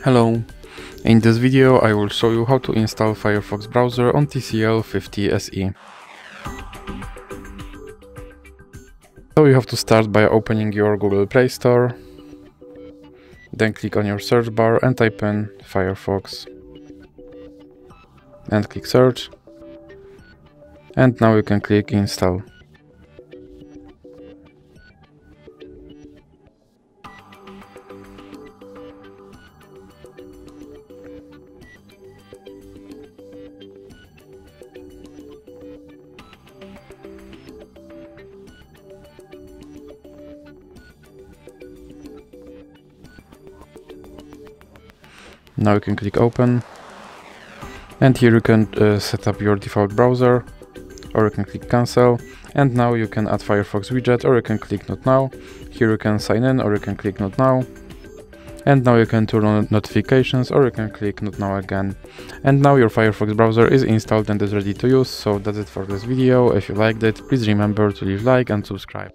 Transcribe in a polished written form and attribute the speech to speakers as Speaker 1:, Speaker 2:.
Speaker 1: Hello, in this video I will show you how to install Firefox browser on TCL 50 SE. So you have to start by opening your Google Play Store, then click on your search bar and type in Firefox and click search, and now you can click install. Now you can click open, and here you can set up your default browser, or you can click cancel, and now you can add Firefox widget, or you can click not now. Here you can sign in, or you can click not now, and now you can turn on notifications, or you can click not now again. And now your Firefox browser is installed and is ready to use. So that's it for this video. If you liked it, please remember to leave a like and subscribe.